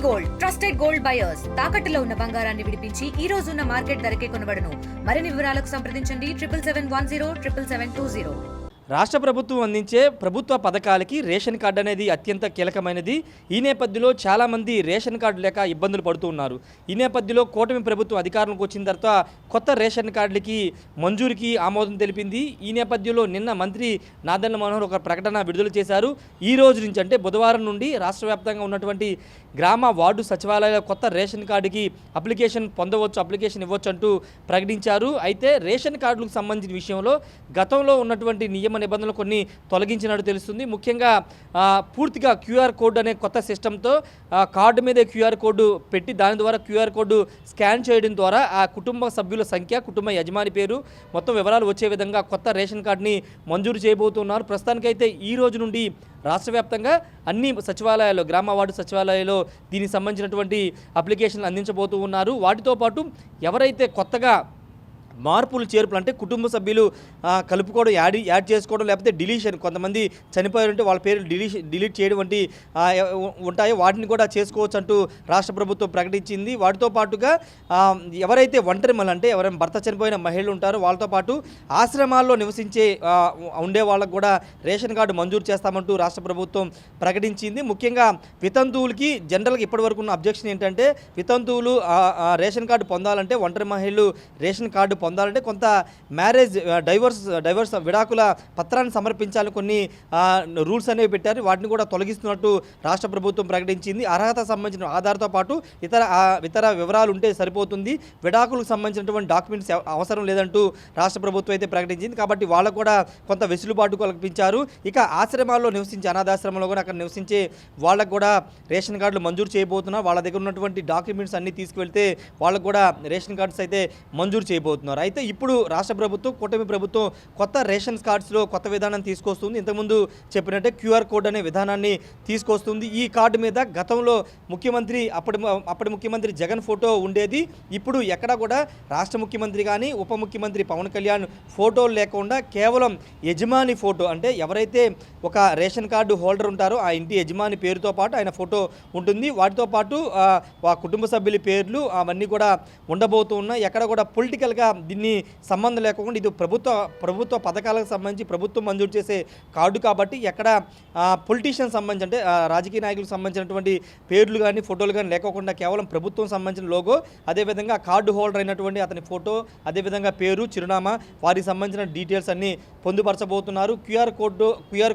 Gold trusted gold buyers తాకట్టులో ఉన్న బంగారాన్ని విడిపించి ఈ రోజు ఉన్న మార్కెట్ ధరకే కొనబడును. మరిన్ని వివరాలకు సంప్రదించండి 7771077720. రాష్ట్ర ప్రభుత్వం అందించే ప్రభుత్వ పథకాలకి రేషన్ కార్డు అనేది అత్యంత కీలకమైనది. ఈ నేపథ్యంలో చాలామంది రేషన్ కార్డు లేక ఇబ్బందులు పడుతూ ఉన్నారు. ఈ నేపథ్యంలో కూటమి ప్రభుత్వం అధికారంలోకి వచ్చిన తర్వాత కొత్త రేషన్ కార్డులకి మంజూరికి ఆమోదం తెలిపింది. ఈ నేపథ్యంలో నిన్న మంత్రి నాదెండ్ల మనోహర్ ఒక ప్రకటన విడుదల చేశారు. ఈ రోజు నుంచి అంటే బుధవారం నుండి రాష్ట్ర వ్యాప్తంగా ఉన్నటువంటి గ్రామ వార్డు సచివాలయాల కొత్త రేషన్ కార్డుకి అప్లికేషన్ పొందవచ్చు, అప్లికేషన్ ఇవ్వచ్చు అంటూ ప్రకటించారు. అయితే రేషన్ కార్డులకు సంబంధించిన విషయంలో గతంలో ఉన్నటువంటి నిబంధనలు కొన్ని తొలగించినట్టు తెలుస్తుంది. ముఖ్యంగా పూర్తిగా క్యూఆర్ కోడ్ అనే కొత్త సిస్టంతో కార్డు మీదే క్యూఆర్ కోడ్ పెట్టి దాని ద్వారా క్యూఆర్ కోడ్ స్కాన్ చేయడం ద్వారా ఆ కుటుంబ సభ్యుల సంఖ్య, కుటుంబ యజమాని పేరు మొత్తం వివరాలు వచ్చే విధంగా కొత్త రేషన్ కార్డుని మంజూరు చేయబోతున్నారు. ప్రస్తుతానికైతే ఈ రోజు నుండి రాష్ట్ర వ్యాప్తంగా అన్ని సచివాలయాల్లో, గ్రామ వార్డు సచివాలయాల్లో దీనికి సంబంధించినటువంటి అప్లికేషన్లు అందించబోతూ ఉన్నారు. వాటితో పాటు ఎవరైతే కొత్తగా మార్పులు చేర్పులు అంటే కుటుంబ సభ్యులు కలుపుకోవడం, యాడ్ చేసుకోవడం, లేకపోతే డిలీషన్, కొంతమంది చనిపోయారంటే వాళ్ళ పేరు డిలీట్ చేయడం వంటి ఉంటాయో వాటిని కూడా చేసుకోవచ్చు అంటూ రాష్ట్ర ప్రభుత్వం ప్రకటించింది. వాటితో పాటుగా ఎవరైతే ఒంటరి మహిళలు అంటే ఎవరైనా భర్త చనిపోయిన మహిళలు ఉంటారో వాళ్ళతో పాటు ఆశ్రమాల్లో నివసించే ఉండే వాళ్ళకు కూడా రేషన్ కార్డు మంజూరు చేస్తామంటూ రాష్ట్ర ప్రభుత్వం ప్రకటించింది. ముఖ్యంగా వితంతువులకి జనరల్గా ఇప్పటివరకు ఉన్న అబ్జెక్షన్ ఏంటంటే వితంతువులు రేషన్ కార్డు పొందాలంటే, ఒంటరి మహిళలు రేషన్ కార్డు పొందాలంటే కొంత మ్యారేజ్ డైవర్స్ విడాకుల పత్రాన్ని సమర్పించాలని కొన్ని రూల్స్ అనేవి పెట్టారు. వాటిని కూడా తొలగిస్తున్నట్టు రాష్ట్ర ప్రభుత్వం ప్రకటించింది. అర్హత సంబంధించిన ఆధార్తో పాటు ఇతర వివరాలు ఉంటే సరిపోతుంది, విడాకులకు సంబంధించినటువంటి డాక్యుమెంట్స్ అవసరం లేదంటూ రాష్ట్ర ప్రభుత్వం అయితే ప్రకటించింది. కాబట్టి వాళ్ళకు కూడా కొంత వెసులుబాటు కల్పించారు. ఇక ఆశ్రమాల్లో నివసించే, అనాథాశ్రమంలో కూడా అక్కడ నివసించే వాళ్ళకు కూడా రేషన్ కార్డులు మంజూరు చేయబోతున్నారు. వాళ్ళ దగ్గర ఉన్నటువంటి డాక్యుమెంట్స్ అన్నీ తీసుకువెళ్తే వాళ్ళకు కూడా రేషన్ కార్డ్స్ అయితే మంజూరు చేయబోతున్నారు. అయితే ఇప్పుడు రాష్ట్ర ప్రభుత్వం, కూటమి ప్రభుత్వం కొత్త రేషన్ కార్డ్స్లో కొత్త విధానం తీసుకొస్తుంది. ఇంతకుముందు చెప్పినట్టే క్యూఆర్ కోడ్ అనే విధానాన్ని తీసుకొస్తుంది. ఈ కార్డు మీద గతంలో ముఖ్యమంత్రి అప్పటి ముఖ్యమంత్రి జగన్ ఫోటో ఉండేది. ఇప్పుడు ఎక్కడ కూడా రాష్ట్ర ముఖ్యమంత్రి కానీ ఉప ముఖ్యమంత్రి పవన్ కళ్యాణ్ ఫోటోలు లేకుండా కేవలం యజమాని ఫోటో, అంటే ఎవరైతే ఒక రేషన్ కార్డు హోల్డర్ ఉంటారో ఆ ఇంటి యజమాని పేరుతో పాటు ఆయన ఫోటో ఉంటుంది. వాటితో పాటు ఆ కుటుంబ సభ్యుల పేర్లు అవన్నీ కూడా ఉండబోతూ ఉన్నాయి. ఎక్కడ కూడా పొలిటికల్గా దీన్ని సంబంధం లేకుండా ఇది ప్రభుత్వ పథకాలకు సంబంధించి ప్రభుత్వం మంజూరు చేసే కార్డు కాబట్టి ఎక్కడ పొలిటీషియన్ సంబంధించి అంటే రాజకీయ నాయకులకు సంబంధించినటువంటి పేర్లు కానీ ఫోటోలు కానీ లేకోకుండా కేవలం ప్రభుత్వం సంబంధించిన లోగో, అదేవిధంగా కార్డు హోల్డర్ అయినటువంటి అతని ఫోటో, అదేవిధంగా పేరు, చిరునామా, వారికి సంబంధించిన డీటెయిల్స్ అన్నీ పొందుపరచబోతున్నారు. క్యూఆర్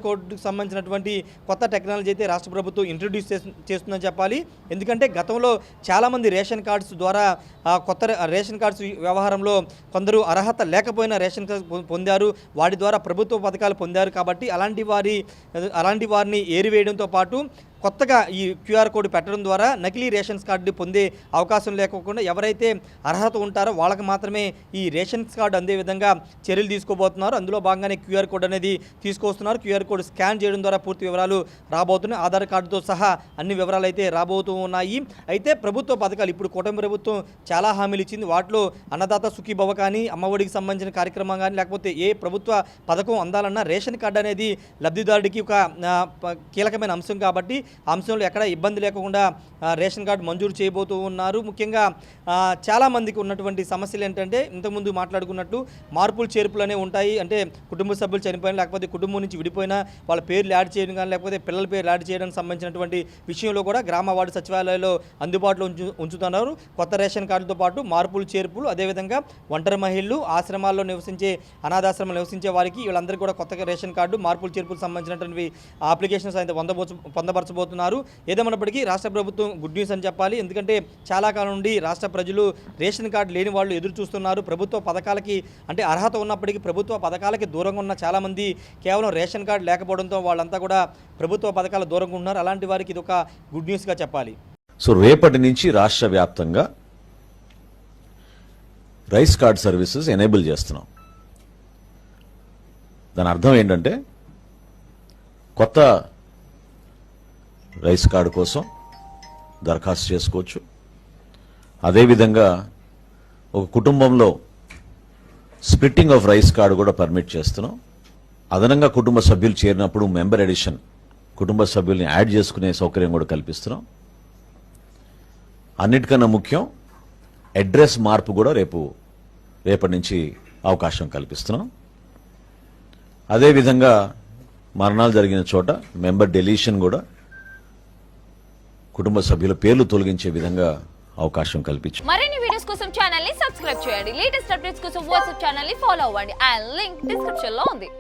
కోడ్కు సంబంధించినటువంటి కొత్త టెక్నాలజీ అయితే రాష్ట్ర ప్రభుత్వం ఇంట్రడ్యూస్ చేస్తుందని చెప్పాలి. ఎందుకంటే గతంలో చాలామంది రేషన్ కార్డ్స్ ద్వారా కొత్త రేషన్ కార్డ్స్ వ్యవహారంలో కొందరు అర్హత లేకపోయినా రేషన్ కార్డు పొందారు, వాటి ద్వారా ప్రభుత్వ పథకాలు పొందారు. కాబట్టి అలాంటి వారిని ఏరివేయడంతో పాటు కొత్తగా ఈ క్యూఆర్ కోడ్ పెట్టడం ద్వారా నకిలీ రేషన్ కార్డు పొందే అవకాశం లేకోకుండా ఎవరైతే అర్హత ఉంటారో వాళ్ళకి మాత్రమే ఈ రేషన్ కార్డు అందే విధంగా చర్యలు తీసుకోబోతున్నారు. అందులో భాగంగానే క్యూఆర్ కోడ్ అనేది తీసుకొస్తున్నారు. క్యూఆర్ కోడ్ స్కాన్ చేయడం ద్వారా పూర్తి వివరాలు రాబోతున్నాయి. ఆధార్ కార్డుతో సహా అన్ని వివరాలు అయితే రాబోతూ ఉన్నాయి. అయితే ప్రభుత్వ పథకాలు ఇప్పుడు కూటమి ప్రభుత్వం చాలా హామీలు ఇచ్చింది. వాటిలో అన్నదాత సుఖీభవ కానీ, అమ్మఒడికి సంబంధించిన కార్యక్రమం కానీ, లేకపోతే ఏ ప్రభుత్వ పథకం అందాలన్నా రేషన్ కార్డు అనేది లబ్ధిదారుడికి ఒక కీలకమైన అంశం కాబట్టి అంశంలో ఎక్కడ ఇబ్బంది లేకుండా రేషన్ కార్డు మంజూరు చేయబోతూ ఉన్నారు. ముఖ్యంగా చాలామందికి ఉన్నటువంటి సమస్యలు ఏంటంటే ఇంతకుముందు మాట్లాడుకున్నట్టు మార్పులు చేర్పులు అనేవి ఉంటాయి. అంటే కుటుంబ సభ్యులు చనిపోయినా, లేకపోతే కుటుంబం నుంచి విడిపోయినా వాళ్ళ పేర్లు యాడ్ చేయడం కానీ, లేకపోతే పిల్లల పేర్లు యాడ్ చేయడానికి సంబంధించినటువంటి విషయంలో కూడా గ్రామ వార్డు సచివాలయాల్లో అందుబాటులో ఉంచుతున్నారు. కొత్త రేషన్ కార్డుతో పాటు మార్పులు చేర్పులు, అదేవిధంగా ఒంటరి మహిళలు, ఆశ్రమాల్లో నివసించే, అనాథాశ్రమాలు నివసించే వారికి వీళ్ళందరికీ కూడా కొత్తగా రేషన్ కార్డు, మార్పులు చేర్పులకు సంబంధించినటువంటి అప్లికేషన్స్ అయితే పొందపరచబోతున్నారు. ఏదేమన్నప్పటికీ రాష్ట్ర ప్రభుత్వం గుడ్ న్యూస్ అని చెప్పాలి. ఎందుకంటే చాలా కాలం నుండి రాష్ట్ర ప్రజలు రేషన్ కార్డు లేని వాళ్ళు ఎదురు చూస్తున్నారు. ప్రభుత్వ పథకాలకి అంటే అర్హత ఉన్నప్పటికీ ప్రభుత్వ పథకాలకి దూరంగా ఉన్న చాలామంది కేవలం రేషన్ కార్డు లేకపోవడంతో వాళ్ళంతా కూడా ప్రభుత్వ పథకాల దూరంగా ఉన్నారు. అలాంటి వారికి ఇది ఒక గుడ్ న్యూస్గా చెప్పాలి. సో రేపటి నుంచి రాష్ట్ర వ్యాప్తంగా రైస్ కార్డ్ సర్వీసెస్ ఎనేబుల్ చేస్తున్నాం. దాని అర్థం ఏంటంటే కొత్త రైస్ కార్డు కోసం దరఖాస్తు చేసుకోవచ్చు. అదేవిధంగా ఒక కుటుంబంలో స్ప్లిట్టింగ్ ఆఫ్ రైస్ కార్డు కూడా పర్మిట్ చేస్తున్నాం. అదనంగా కుటుంబ సభ్యులు చేరినప్పుడు మెంబర్ ఎడిషన్, కుటుంబ సభ్యుల్ని యాడ్ చేసుకునే సౌకర్యం కూడా కల్పిస్తున్నాం. అన్నిటికన్నా ముఖ్యం అడ్రస్ మార్పు కూడా రేపటి నుంచి అవకాశం కల్పిస్తున్నాం. అదేవిధంగా మరణాలు జరిగిన చోట మెంబర్ డెలీషన్ కూడా కుటుంబ సభ్యుల పేర్లు తొలగించే విధంగా అవకాశం కల్పించాం. మరిన్ని వీడియోస్ కోసం ఛానల్ ని సబ్స్క్రైబ్ చేయండి. లేటెస్ట్ అప్డేట్స్ కోసం వాట్సాప్ ఛానల్ ని ఫాలో అవ్వండి. ఆ లింక్ డిస్క్రిప్షన్ లో ఉంది.